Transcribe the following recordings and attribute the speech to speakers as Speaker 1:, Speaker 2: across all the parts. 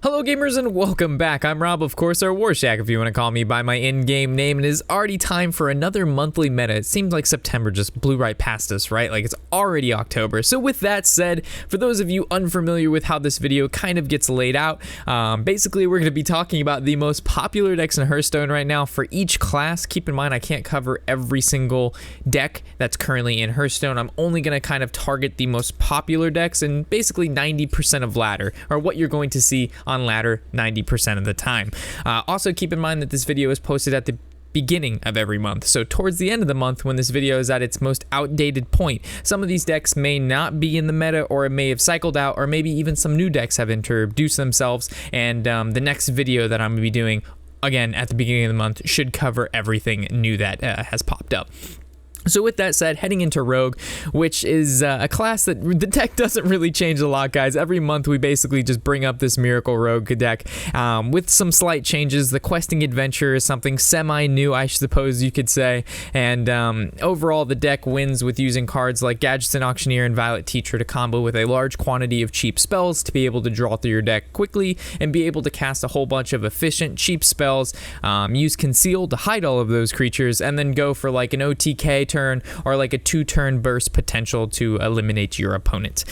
Speaker 1: Hello gamers and welcome back. I'm Rob, of course, or Warshack if you want to call me by my in-game name. And it is already time for another monthly meta. It seems like September just blew right past us, right? Like it's already October. So with that said, for those of you unfamiliar with how this video kind of gets laid out, basically we're going to be talking about the most popular decks in Hearthstone right now for each class. Keep in mind I can't cover every single deck that's currently in Hearthstone. I'm only going to kind of target the most popular decks and basically 90% of ladder, or what you're going to see on ladder 90% of the time. Also keep in mind that this video is posted at the beginning of every month, so towards the end of the month when this video is at its most outdated point, some of these decks may not be in the meta, or it may have cycled out, or maybe even some new decks have introduced themselves, and the next video that I'm going to be doing again at the beginning of the month should cover everything new that has popped up. So with that said, heading into Rogue, which is a class that the deck doesn't really change a lot, guys. Every month we basically just bring up this Miracle Rogue deck with some slight changes. The Questing Adventure is something semi-new, I suppose you could say. And overall, the deck wins with using cards like Gadgetzan Auctioneer and Violet Teacher to combo with a large quantity of cheap spells to be able to draw through your deck quickly and be able to cast a whole bunch of efficient, cheap spells, use Conceal to hide all of those creatures, and then go for like an OTK turn or like a 2-turn burst potential to eliminate your opponent.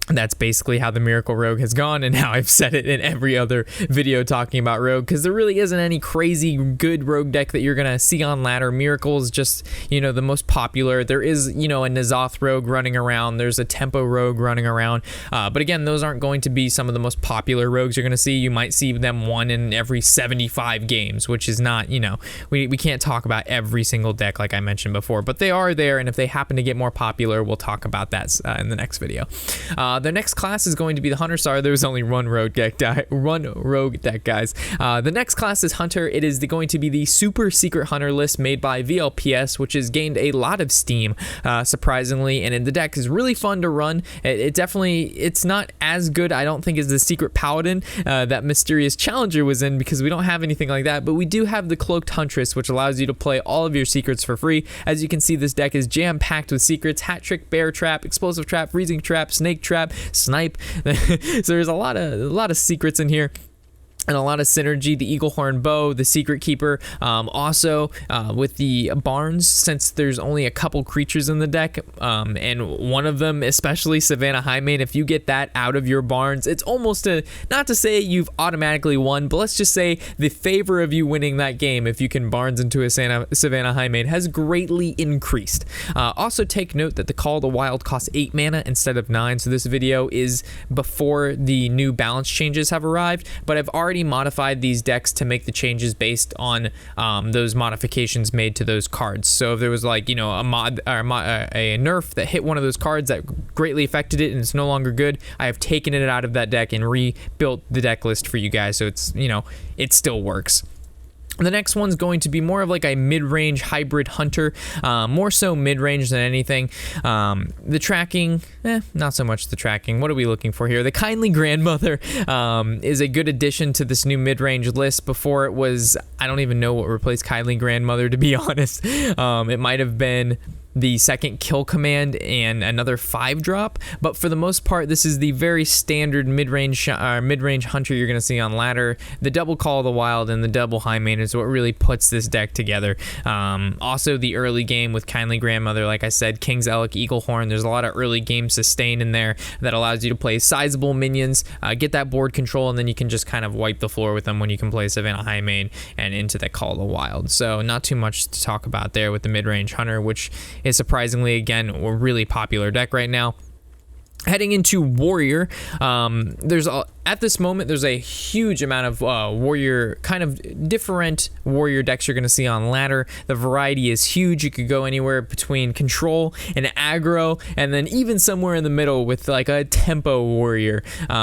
Speaker 1: That's basically how the Miracle Rogue has gone, and how I've said it in every other video talking about Rogue, because there really isn't any crazy good Rogue deck that you're gonna see on ladder. Miracle is just, you know, the most popular. There is, you know, a N'Zoth Rogue running around. There's a Tempo Rogue running around. But again, those aren't going to be some of the most popular Rogues you're gonna see. You might see them one in every 75 games, which is not, you know, we can't talk about every single deck like I mentioned before, but they are there, and if they happen to get more popular, we'll talk about that in the next video. The next class is going to be the Hunter. Sorry, there's only one Rogue deck, guys. The next class is Hunter. It is going to be the Super Secret Hunter list made by VLPS, which has gained a lot of steam, surprisingly, and the deck is really fun to run. It's not as good, I don't think, as the Secret Paladin that Mysterious Challenger was in, because we don't have anything like that, but we do have the Cloaked Huntress, which allows you to play all of your secrets for free. As you can see, this deck is jam-packed with secrets: Hat Trick, Bear Trap, Explosive Trap, Freezing Trap, Snake Trap, Snipe. So there's a lot of secrets in here, and a lot of synergy. The Eaglehorn Bow, the Secret Keeper, also with the Barns, since there's only a couple creatures in the deck, and one of them, especially Savannah Highmane, if you get that out of your Barns, it's almost not to say you've automatically won, but let's just say the favor of you winning that game, if you can Barns into a Savannah Highmane, has greatly increased. Also take note that the Call of the Wild costs 8 mana instead of 9, so this video is before the new balance changes have arrived, but I've already modified these decks to make the changes based on those modifications made to those cards. So if there was, like, you know, a mod or a nerf that hit one of those cards that greatly affected it and it's no longer good, I have taken it out of that deck and rebuilt the deck list for you guys, so it's, you know, it still works. The next one's going to be more of like a mid-range hybrid hunter, more so mid-range than anything. The tracking, not so much the tracking. What are we looking for here? The Kindly Grandmother is a good addition to this new mid-range list. Before it was, I don't even know what replaced Kindly Grandmother, to be honest. It might have been the second kill command and another 5-drop, but for the most part this is the very standard mid-range hunter you're going to see on ladder. The double Call of the Wild and the double Highmane is what really puts this deck together. Also the early game with Kindly Grandmother, like I said, King's Elk, Eaglehorn, there's a lot of early game sustain in there that allows you to play sizable minions, get that board control, and then you can just kind of wipe the floor with them when you can play Savannah Highmane and into that Call of the Wild. So not too much to talk about there with the mid-range hunter, which is surprisingly, again, a really popular deck right now. Heading into Warrior, at this moment there's a huge amount of Warrior, kind of different Warrior decks you're going to see on ladder. The variety is huge. You could go anywhere between Control and Aggro, and then even somewhere in the middle with like a Tempo Warrior,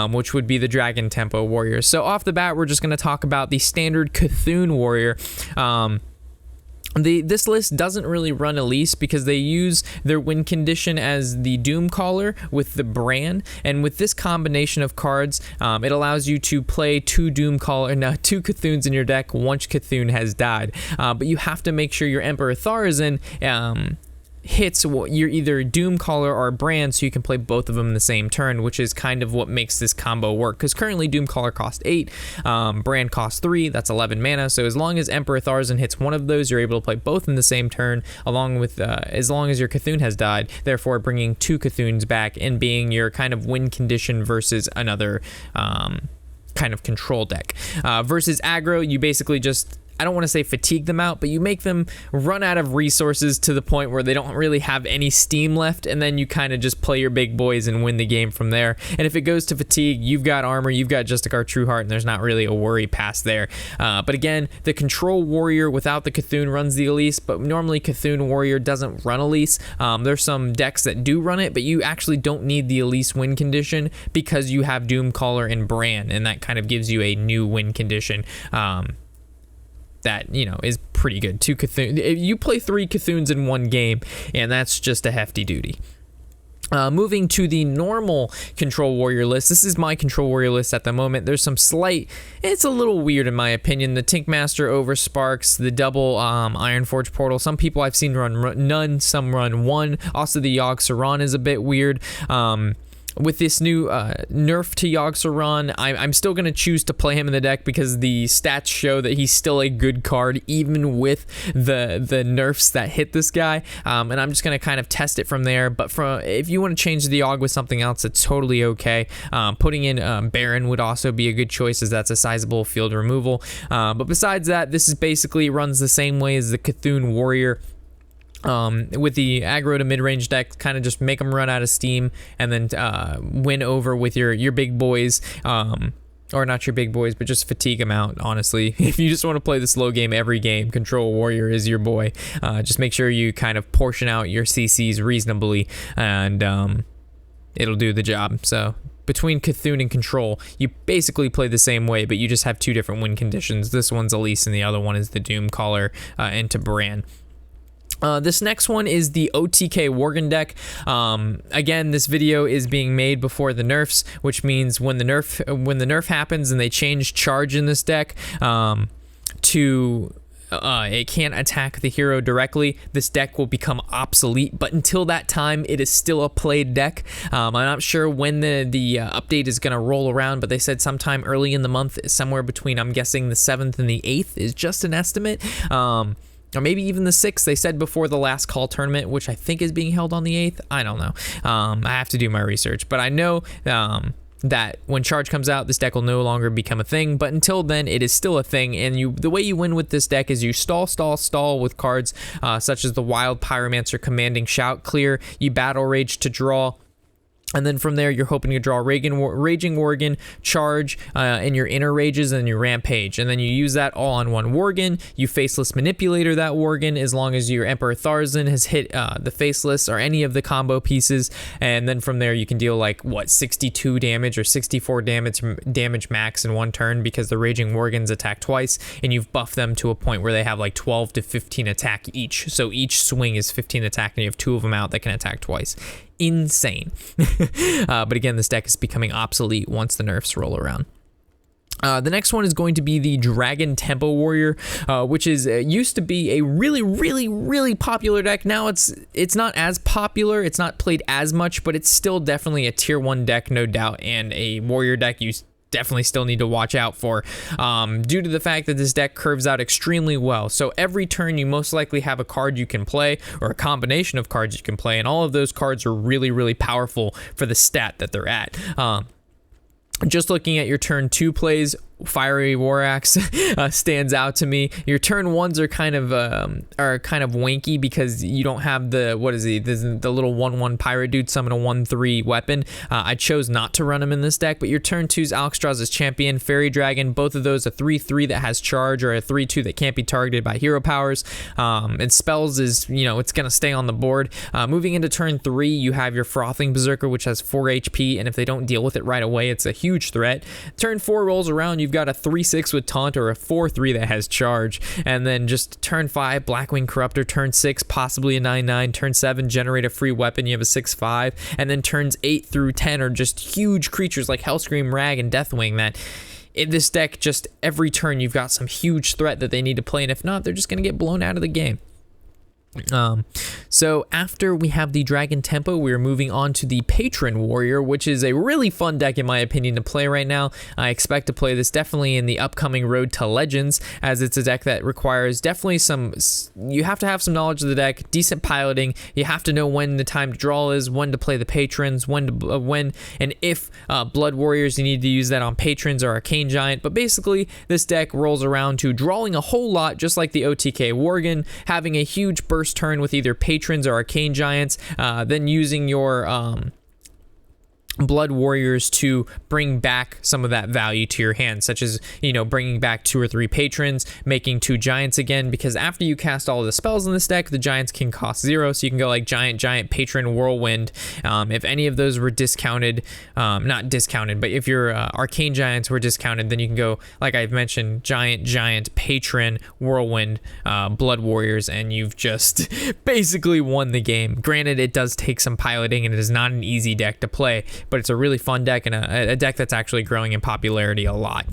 Speaker 1: which would be the Dragon Tempo Warrior. So off the bat, we're just going to talk about the standard Cthulhu Warrior. This list doesn't really run Elise because they use their win condition as the Doomcaller with the Bran, and with this combination of cards, it allows you to play two Cthulhuns in your deck once Cthulhu has died. But you have to make sure your Emperor Thar is in hits, you're either Doomcaller or Brand, so you can play both of them in the same turn, which is kind of what makes this combo work, because currently Doomcaller costs 8, Brand costs 3, that's 11 mana, so as long as Emperor Tharzan hits one of those, you're able to play both in the same turn, along with, as long as your Cthulhu has died, therefore bringing 2 Cthulhus back and being your kind of win condition versus another kind of control deck. Versus aggro, you basically just, I don't want to say fatigue them out, but you make them run out of resources to the point where they don't really have any steam left, and then you kind of just play your big boys and win the game from there. And if it goes to fatigue, you've got armor, you've got Justicar Trueheart, and there's not really a worry past there. But again, the Control Warrior without the Cthulhu runs the Elise, but normally Cthulhu Warrior doesn't run Elise. There's some decks that do run it, but you actually don't need the Elise win condition because you have Doomcaller and Bran, and that kind of gives you a new win condition. That, you know, is pretty good. 2 Cthulhu, you play 3 Cthulhus in one game, and that's just a hefty duty. Moving to the normal Control Warrior list. This is my Control Warrior list at the moment. There's some slight, it's a little weird in my opinion. The Tinkmaster over Sparks, the double Ironforge Portal. Some people I've seen run none, some run 1. Also the Yogg Saron is a bit weird. With this new nerf to Yogg Saron, I'm still going to choose to play him in the deck because the stats show that he's still a good card even with the nerfs that hit this guy, and I'm just going to kind of test it from there. But if you want to change the Yogg with something else, it's totally okay. Putting in Baron would also be a good choice, as that's a sizable field removal. But besides that, this is basically runs the same way as the Cthulhu Warrior. With the aggro to mid-range deck, kind of just make them run out of steam and then win over with your big boys, or not your big boys, but just fatigue them out, honestly. If you just want to play the slow game every game, Control Warrior is your boy. Just make sure you kind of portion out your CCs reasonably, and it'll do the job. So between Cthulhu and Control, you basically play the same way, but you just have 2 different win conditions. This one's Elise and the other one is the Doomcaller into Bran. This next one is the OTK Worgen deck. Again, this video is being made before the nerfs, which means when the nerf happens and they change charge in this deck to it can't attack the hero directly, this deck will become obsolete, but until that time it is still a played deck. I'm not sure when the update is going to roll around, but they said sometime early in the month, somewhere between, I'm guessing, the 7th and the 8th is just an estimate. Or maybe even the 6th. They said before the last call tournament, which I think is being held on the 8th. I don't know. I have to do my research, but I know that when charge comes out, this deck will no longer become a thing, but until then it is still a thing. And the way you win with this deck is you stall with cards such as the Wild Pyromancer Commanding Shout clear, you Battle Rage to draw, and then from there, you're hoping to draw Raging Worgen, charge in your inner rages, and your rampage. And then you use that all on one Worgen. You Faceless Manipulator that Worgen as long as your Emperor Tharzan has hit the Faceless or any of the combo pieces. And then from there, you can deal like, 62 damage or 64 damage max in one turn because the Raging Worgens attack twice. And you've buffed them to a point where they have like 12 to 15 attack each. So each swing is 15 attack, and you have 2 of them out that can attack twice. Insane. But again, this deck is becoming obsolete once the nerfs roll around. The next one is going to be the Dragon Tempo Warrior, which is used to be a really popular deck. Now it's not as popular, it's not played as much, but it's still definitely a tier 1 deck, no doubt, and a warrior deck you definitely still need to watch out for, due to the fact that this deck curves out extremely well. So every turn you most likely have a card you can play, or a combination of cards you can play, and all of those cards are really powerful for the stat that they're at. Just looking at your turn 2 plays, Fiery War Axe stands out to me. Your turn 1s are kind of wanky because you don't have the the little 1/1 pirate dude summon a 1/3 weapon. I chose not to run him in this deck, but your turn 2's Alexstrasza's Champion, Fairy Dragon, both of those a 3/3 that has charge or a 3/2 that can't be targeted by hero powers. And spells is, it's gonna stay on the board. Moving into turn 3, you have your Frothing Berserker, which has 4 HP, and if they don't deal with it right away, it's a huge threat. Turn 4 rolls around, you've got a 3/6 with taunt or a 4/3 that has charge, and then just turn 5 Blackwing Corruptor, turn 6 possibly a 9/9, turn 7 generate a free weapon, you have a 6/5, and then turns 8 through 10 are just huge creatures like Hellscream, Rag, and Deathwing that in this deck, just every turn you've got some huge threat that they need to play, and if not, they're just going to get blown out of the game. So after we have the Dragon Tempo, we're moving on to the Patron Warrior, which is a really fun deck in my opinion to play right now. I expect to play this definitely in the upcoming Road to Legends, as it's a deck that requires definitely you have to have some knowledge of the deck, decent piloting. You have to know when the time to draw is, when to play the patrons, when and if Blood Warriors, you need to use that on patrons or Arcane Giant. But basically this deck rolls around to drawing a whole lot, just like the OTK Worgen, having a huge burst turn with either patrons or Arcane Giants, then using your Blood Warriors to bring back some of that value to your hand, such as, you know, bringing back 2 or 3 patrons, making 2 giants again, because after you cast all of the spells in this deck, the giants can cost 0, so you can go like giant, patron, whirlwind. If any of those were discounted, not discounted, but if your Arcane Giants were discounted, then you can go, like I've mentioned, giant, patron, whirlwind, Blood Warriors, and you've just basically won the game. Granted, it does take some piloting, and it is not an easy deck to play, but it's a really fun deck, and a deck that's actually growing in popularity a lot.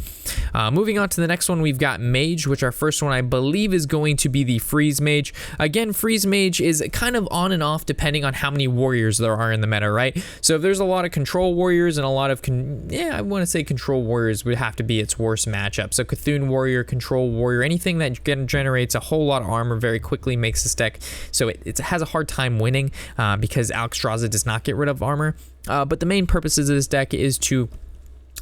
Speaker 1: Moving on to the next one, we've got Mage, which our first one I believe is going to be the Freeze Mage. Again, Freeze Mage is kind of on and off depending on how many warriors there are in the meta, right? So if there's a lot of control warriors and a lot of, I want to say control warriors would have to be its worst matchup. So Cthulhu Warrior, Control Warrior, anything that generates a whole lot of armor very quickly makes this deck so it has a hard time winning because Alexstrasza does not get rid of armor. But the main purposes of this deck is to,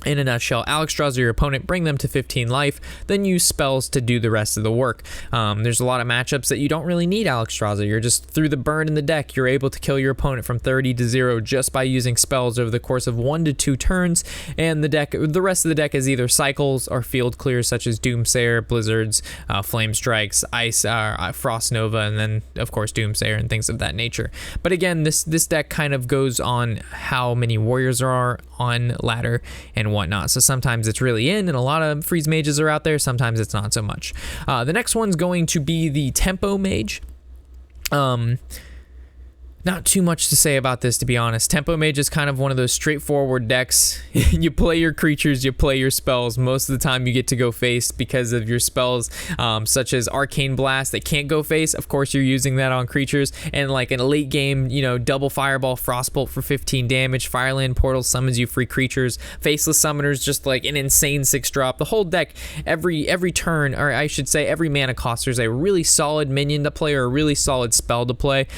Speaker 1: in a nutshell, Alexstrasza your opponent, bring them to 15 life, then use spells to do the rest of the work. There's a lot of matchups that you don't really need Alexstrasza. You're just, through the burn in the deck, you're able to kill your opponent from 30 to 0 just by using spells over the course of 1 to 2 turns, and the rest of the deck is either cycles or field clears, such as Doomsayer, Blizzards, Flame Strikes, Ice, Frost Nova, and then, of course, Doomsayer and things of that nature. But again, this deck kind of goes on how many warriors there are on ladder and whatnot. So sometimes it's really in, and a lot of Freeze Mages are out there. Sometimes it's not so much. The next one's going to be the Tempo Mage. Not too much to say about this, to be honest. Tempo Mage is kind of one of those straightforward decks. You play your creatures, you play your spells. Most of the time you get to go face because of your spells, such as Arcane Blast that can't go face. Of course, you're using that on creatures. And like in a late game, you know, double Fireball, Frostbolt for 15 damage, Fireland Portal summons you free creatures, Faceless Summoners, just like an insane 6-drop. The whole deck, every turn, or I should say every mana cost, there's a really solid minion to play or a really solid spell to play.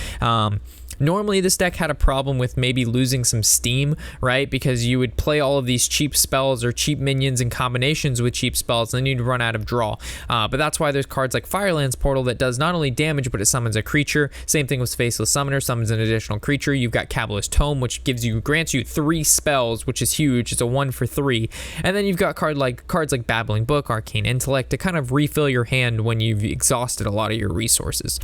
Speaker 1: Normally this deck had a problem with maybe losing some steam, right? Because you would play all of these cheap spells or cheap minions in combinations with cheap spells, and then you'd run out of draw. But that's why there's cards like Firelands Portal that does not only damage, but it summons a creature. Same thing with Faceless Summoner, summons an additional creature. You've got Cabalist's Tome, which grants you 3 spells, which is huge. It's a 1 for 3. And then you've got cards like Babbling Book, Arcane Intellect to kind of refill your hand when you've exhausted a lot of your resources.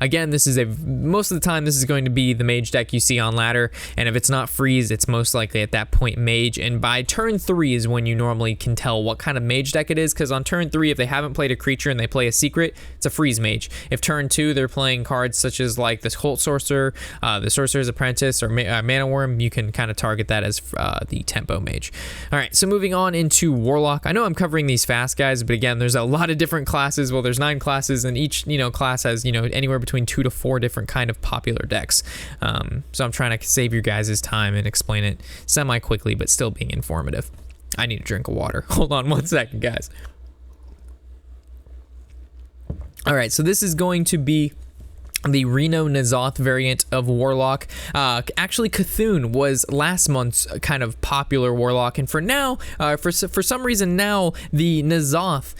Speaker 1: Again, most of the time this is going to be the Mage deck you see on ladder, and if it's not Freeze, it's most likely at that point Mage, and by turn 3 is when you normally can tell what kind of Mage deck it is, because on turn 3, if they haven't played a creature and they play a secret, it's a Freeze Mage. If turn 2 they're playing cards such as like this Cult Sorcerer, the Sorcerer's Apprentice, or Mana Worm, you can kind of target that as the Tempo Mage. Alright, so moving on into Warlock. I know I'm covering these fast, guys, but again, there's a lot of different classes. Well, there's 9 classes, and each class has anywhere between 2 to 4 different kind of popular decks. So I'm trying to save your guys' time and explain it semi quickly, but still being informative. I need a drink of water. Hold on 1 second, guys. All right, so this is going to be the Reno N'Zoth variant of Warlock. Actually, Cthulhu was last month's kind of popular Warlock, and for now, for some reason now, the N'Zoth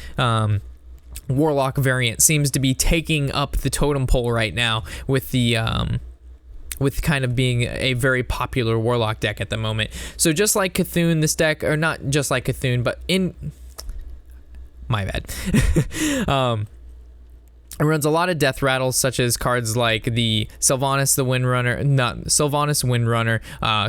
Speaker 1: Warlock variant seems to be taking up the totem pole right now with the with kind of being a very popular Warlock deck at the moment. So just like Cthulhu, this deck, or not just like Cthulhu, but my bad. It runs a lot of death rattles, such as cards like the Sylvanas Windrunner,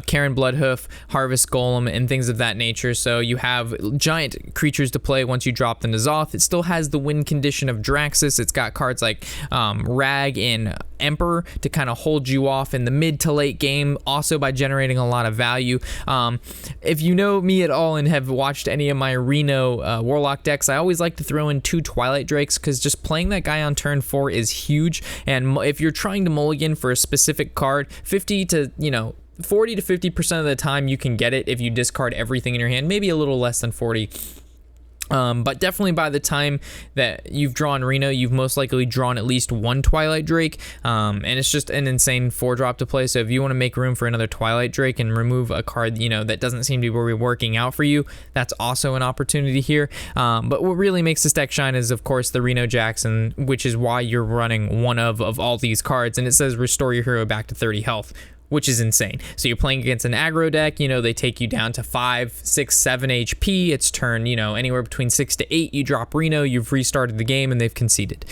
Speaker 1: Karen Bloodhoof, Harvest Golem, and things of that nature. So you have giant creatures to play once you drop the N'Zoth. It still has the win condition of Draxus. It's got cards like Rag and Emperor to kind of hold you off in the mid to late game, also by generating a lot of value. If you know me at all and have watched any of my Reno Warlock decks, I always like to throw in 2 Twilight Drakes, because just playing that guy on turn 4 is huge. And if you're trying to mulligan for a specific card, 40 to 50% of the time you can get it if you discard everything in your hand, maybe a little less than 40. But definitely by the time that you've drawn Reno, you've most likely drawn at least one Twilight Drake, and it's just an insane 4-drop to play. So if you want to make room for another Twilight Drake and remove a card, that doesn't seem to be working out for you, that's also an opportunity here. But what really makes this deck shine is, of course, the Reno Jackson, which is why you're running one of all these cards, and it says restore your hero back to 30 health. Which is insane. So you're playing against an aggro deck, they take you down to 5, 6, 7 HP. It's turn, anywhere between 6 to 8. You drop Reno, you've restarted the game, and they've conceded.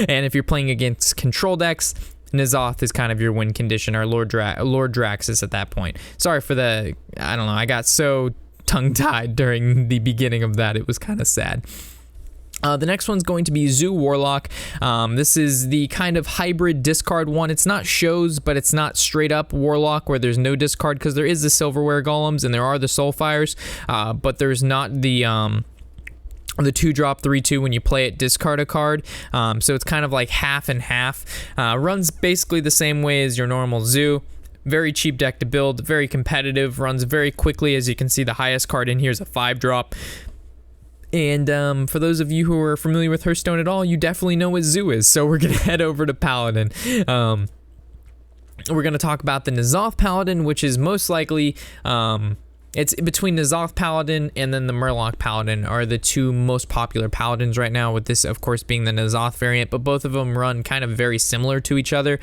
Speaker 1: And if you're playing against control decks, N'Zoth is kind of your win condition, or Lord Draxus at that point. Sorry for I don't know, I got so tongue-tied during the beginning of that. It was kind of sad. The next one's going to be Zoo Warlock. This is the kind of hybrid discard one. It's not shows, but it's not straight up Warlock where there's no discard, because there is the Silverware Golems and there are the Soulfires, but there's not the 2-drop 3/2 when you play it, discard a card. So it's kind of like half and half. Runs basically the same way as your normal Zoo. Very cheap deck to build, very competitive, runs very quickly. As you can see, the highest card in here is a 5-drop. And for those of you who are familiar with Hearthstone at all, you definitely know what Zoo is. So we're going to head over to Paladin. We're going to talk about the N'Zoth Paladin, which is most likely... it's between N'Zoth Paladin and then the Murloc Paladin are the two most popular Paladins right now, with this, of course, being the N'Zoth variant, but both of them run kind of very similar to each other.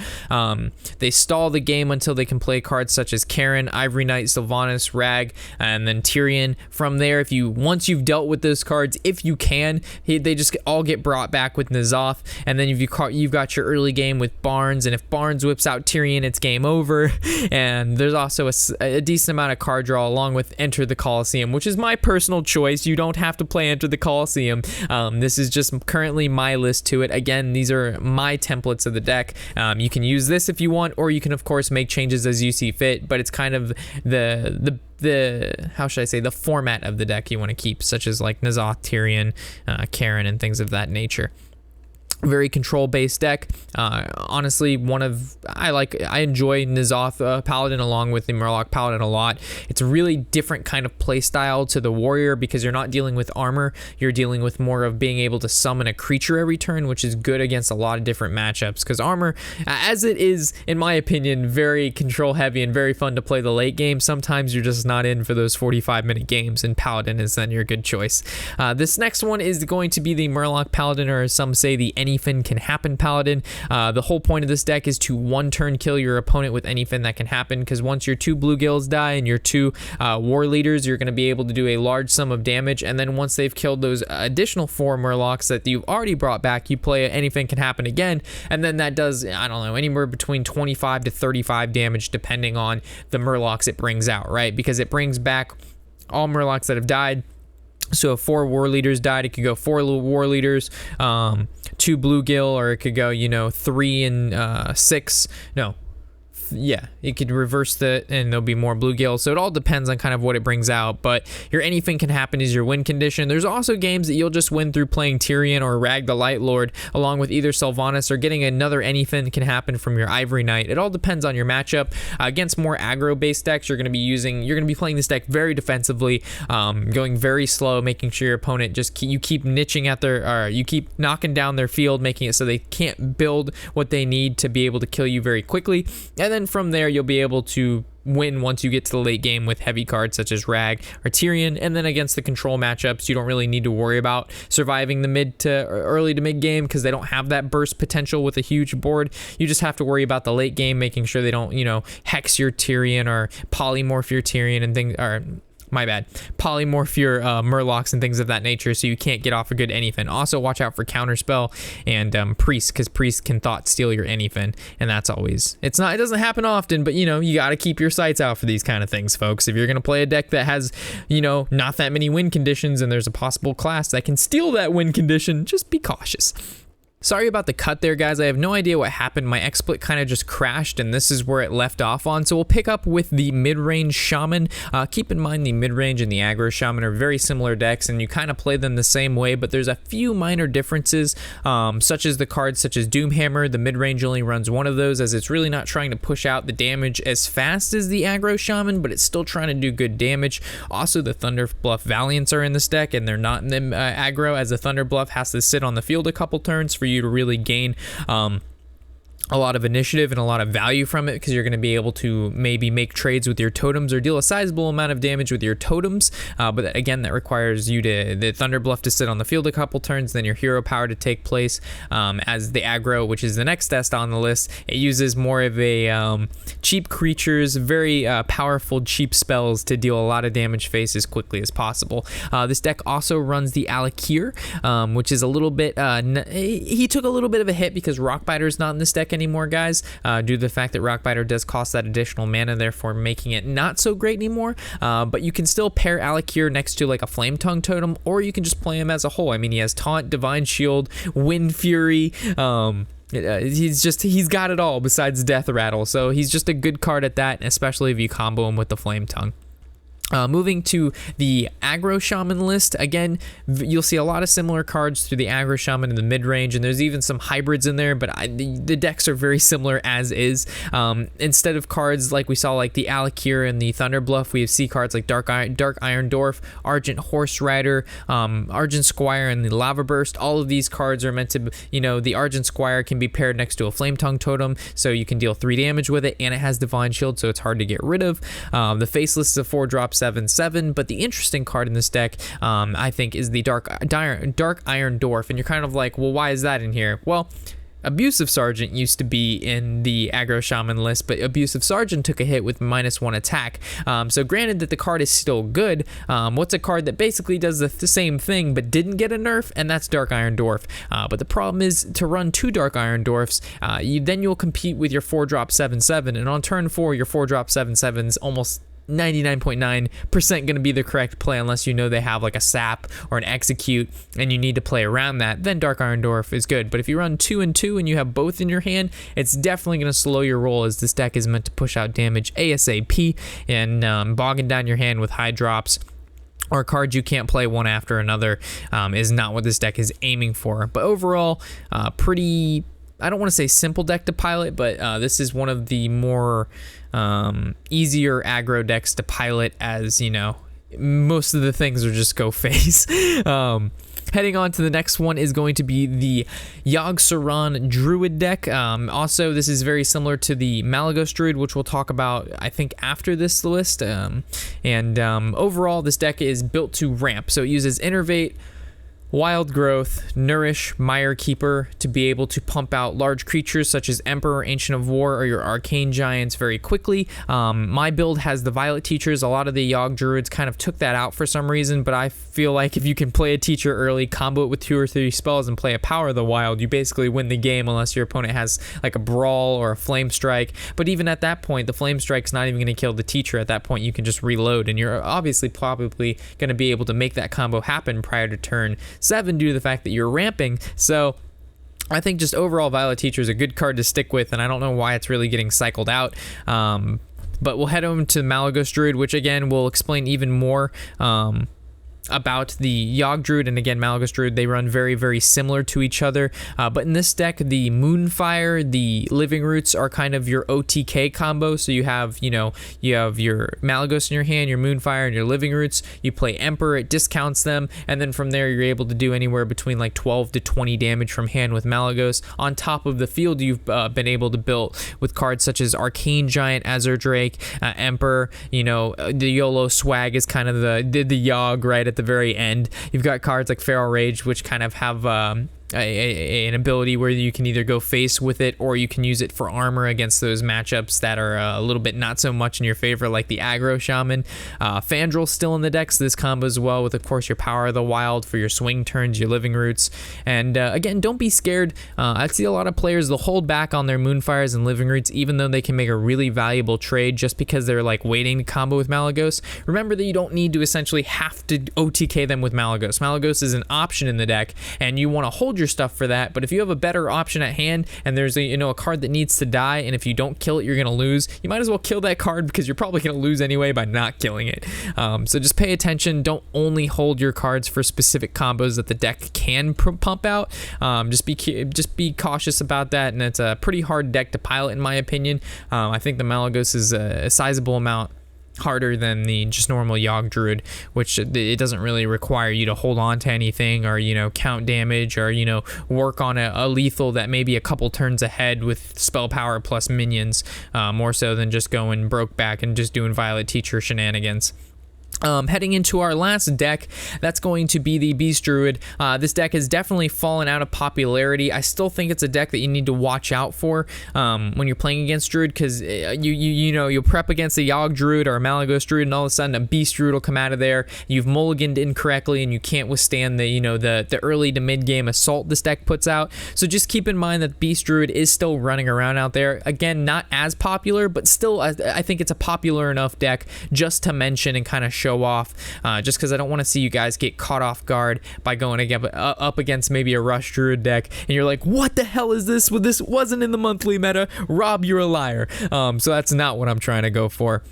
Speaker 1: They stall the game until they can play cards such as Karen, Ivory Knight, Sylvanas, Rag, and then Tyrion. From there, once you've dealt with those cards, if you can, they just all get brought back with N'Zoth, and then you've got your early game with Barnes, and if Barnes whips out Tyrion, it's game over. And there's also a decent amount of card draw along with Enter the Colosseum, which is my personal choice. You don't have to play Enter the Colosseum. This is just currently my list to it. Again, these are my templates of the deck. You can use this if you want, or you can, of course, make changes as you see fit, but it's kind of the how should I say, the format of the deck you want to keep, such as like N'Zoth, Tyrion, Karen, and things of that nature. Very control-based deck. Honestly, I enjoy N'Zoth Paladin along with the Murloc Paladin a lot. It's a really different kind of play style to the Warrior, because you're not dealing with armor. You're dealing with more of being able to summon a creature every turn, which is good against a lot of different matchups, because armor, as it is, in my opinion, very control-heavy and very fun to play the late game, sometimes you're just not in for those 45-minute games, and Paladin is then your good choice. This next one is going to be the Murloc Paladin, or as some say, the Anyfin Can Happen Paladin. The whole point of this deck is to one-turn kill your opponent with Anyfin that can happen, because once your 2 bluegills die and your 2 war leaders, you're going to be able to do a large sum of damage, and then once they've killed those additional 4 Murlocs that you've already brought back, you play Anyfin Can Happen again, and then that does, I don't know, anywhere between 25 to 35 damage depending on the Murlocs it brings out, right? Because it brings back all Murlocs that have died. So if 4 war leaders died, it could go 4 war leaders, 2 bluegill, or it could go, 3 and 6. No. Yeah, it could reverse and there'll be more bluegill. So it all depends on kind of what it brings out. But your Anything Can Happen is your win condition. There's also games that you'll just win through playing Tyrion or Rag the Light Lord, along with either Sylvanas or getting another Anything Can Happen from your Ivory Knight. It all depends on your matchup. Against more aggro-based decks, you're going to be playing this deck very defensively, going very slow, making sure your opponent you keep niching at you keep knocking down their field, making it so they can't build what they need to be able to kill you very quickly. And then from there, you'll be able to win once you get to the late game with heavy cards such as Rag or Tyrion. And then against the control matchups, you don't really need to worry about surviving the early to mid game, because they don't have that burst potential with a huge board. You just have to worry about the late game, making sure they don't, hex your Tyrion or polymorph your Tyrion and things, or polymorph your Murlocs and things of that nature, so you can't get off a good Anyfin. Also, watch out for Counterspell and Priest, because Priest can thought steal your Anyfin, and that's always, it doesn't happen often, but you got to keep your sights out for these kind of things, folks. If you're going to play a deck that has, not that many win conditions, and there's a possible class that can steal that win condition, just be cautious. Sorry about the cut there, guys. I have no idea what happened. My XSplit kind of just crashed, and this is where it left off on. So we'll pick up with the Midrange Shaman. Keep in mind the Midrange and the Aggro Shaman are very similar decks, and you kind of play them the same way, but there's a few minor differences, such as the cards such as Doomhammer. The Midrange only runs one of those, as it's really not trying to push out the damage as fast as the Aggro Shaman, but it's still trying to do good damage. Also, the Thunder Bluff Valiants are in this deck, and they're not in the aggro, as the Thunder Bluff has to sit on the field a couple turns for you to really gain a lot of initiative and a lot of value from it, because you're going to be able to maybe make trades with your totems or deal a sizable amount of damage with your totems, but again, that requires you the Thunder Bluff to sit on the field a couple turns, then your hero power to take place. As the aggro, which is the next test on the list, it uses more of a cheap creatures, very powerful cheap spells to deal a lot of damage face as quickly as possible. This deck also runs the Alakir, which is a little bit he took a little bit of a hit because Rockbiter is not in this deck anymore, guys, due to the fact that Rockbiter does cost that additional mana, therefore making it not so great anymore. But you can still pair Alakir next to like a Flame Tongue totem, or you can just play him as a whole. I mean, he has Taunt, Divine Shield, Wind Fury. He's got it all besides Death Rattle, so he's just a good card at that, especially if you combo him with the Flame Tongue. Moving to the Aggro Shaman list, again, you'll see a lot of similar cards through the Aggro Shaman in the mid-range, and there's even some hybrids in there, but the decks are very similar as is. Instead of cards like we saw like the Alakir and the Thunder Bluff, we see cards like Dark Iron Dwarf, Argent Horse Rider, Argent Squire, and the Lava Burst. All of these cards are meant to, the Argent Squire can be paired next to a Flame Tongue totem, so you can deal 3 damage with it, and it has Divine Shield, so it's hard to get rid of. The Faceless is a 4-drop 7/7, but the interesting card in this deck, I think, is the Dark Iron Dwarf, and you're kind of like, well, why is that in here? Well, Abusive Sergeant used to be in the Aggro Shaman list, but Abusive Sergeant took a hit with -1 attack. So granted that the card is still good, what's a card that basically does the same thing but didn't get a nerf? And that's Dark Iron Dwarf. But the problem is, to run 2 Dark Iron Dwarfs, then you'll compete with your 4-drop 7/7, and on turn 4, your 4-drop 7/7's almost 99.9% going to be the correct play, unless you know they have like a sap or an execute and you need to play around that. Then Dark Iron Dwarf is good. But if you run 2 and 2 and you have both in your hand, it's definitely going to slow your roll, as this deck is meant to push out damage ASAP, and bogging down your hand with high drops or cards you can't play one after another is not what this deck is aiming for. But overall, pretty, I don't want to say simple deck to pilot, but this is one of the more easier aggro decks to pilot, as most of the things are just go face. Heading on to the next one is going to be the Yogg Druid deck. Also, this is very similar to the Malygos Druid, which we'll talk about, I think, after this list. Overall, this deck is built to ramp, so it uses Innervate, Wild Growth, Nourish, Mire Keeper to be able to pump out large creatures such as Emperor, Ancient of War, or your Arcane Giants very quickly. My build has the Violet Teachers. A lot of the Yogg Druids kind of took that out for some reason, but I feel like if you can play a Teacher early, combo it with 2 or 3 spells, and play a Power of the Wild, you basically win the game, unless your opponent has like a Brawl or a Flame Strike. But even at that point, the Flame Strike's not even going to kill the Teacher. At that point, you can just reload, and you're obviously probably going to be able to make that combo happen prior to turn 7 due to the fact that you're ramping. So I think just overall Violet Teacher is a good card to stick with, and I don't know why it's really getting cycled out. But we'll head over to Malygos Druid, which again will explain even more about the Yogg Druid, and again Malygos Druid, they run very, very similar to each other, but in this deck, the Moonfire, the Living Roots are kind of your OTK combo. So you have your Malygos in your hand, your Moonfire, and your Living Roots. You play Emperor, it discounts them, and then from there you're able to do anywhere between like 12 to 20 damage from hand with Malygos. On top of the field, you've been able to build with cards such as Arcane Giant, Azure Drake, Emperor. The YOLO swag is kind of the Yogg right at the very end. You've got cards like Feral Rage, which kind of have an ability where you can either go face with it, or you can use it for armor against those matchups that are a little bit not so much in your favor, like the Aggro Shaman. Fandrel's still in the deck, so this combo as well with, of course, your Power of the Wild for your swing turns, your Living Roots. And again, don't be scared. I see a lot of players, they'll hold back on their Moonfires and Living Roots, even though they can make a really valuable trade, just because they're like waiting to combo with Malygos. Remember that you don't need to essentially have to OTK them with Malygos. Malygos is an option in the deck, and you want to hold hold your stuff for that, but if you have a better option at hand and there's a card that needs to die, and if you don't kill it you're gonna lose, you might as well kill that card because you're probably gonna lose anyway by not killing it. So just pay attention. Don't only hold your cards for specific combos that the deck can pump out. Just be cautious about that, and it's a pretty hard deck to pilot in my opinion. I think the Malygos is a sizable amount harder than the just normal Yogg Druid, which it doesn't really require you to hold on to anything or count damage or work on a lethal that may be a couple turns ahead with spell power plus minions, more so than just going broke back and just doing Violet Teacher shenanigans. Heading into our last deck, that's going to be the Beast Druid. This deck has definitely fallen out of popularity. I still think it's a deck that you need to watch out for when you're playing against Druid, because you'll prep against a Yogg Druid or a Malygos Druid, and all of a sudden a Beast Druid will come out of there. You've mulliganed incorrectly, and you can't withstand the early to mid game assault this deck puts out. So just keep in mind that Beast Druid is still running around out there. Again, not as popular, but still I think it's a popular enough deck just to mention and kind of show off, just because I don't want to see you guys get caught off guard by going up against maybe a Rush Druid deck and you're like, what the hell is this? Well, this wasn't in the monthly meta. Rob, you're a liar. So that's not what I'm trying to go for.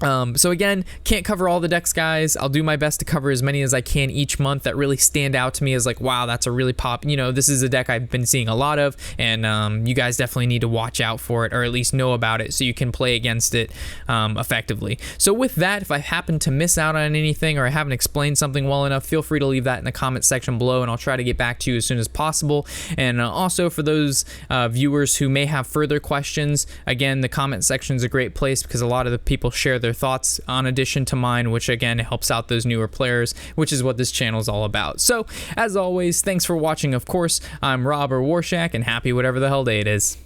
Speaker 1: So again, can't cover all the decks, guys. I'll do my best to cover as many as I can each month that really stand out to me as like, wow, that's a really this is a deck I've been seeing a lot of, and you guys definitely need to watch out for it, or at least know about it so you can play against it effectively. So with that, if I happen to miss out on anything or I haven't explained something well enough, feel free to leave that in the comment section below, and I'll try to get back to you as soon as possible. And also for those viewers who may have further questions, again, the comment section is a great place because a lot of the people share their thoughts on addition to mine, which again helps out those newer players, which is what this channel is all about. So as always, thanks for watching. Of course, I'm Rob or Warshack, and happy whatever the hell day it is.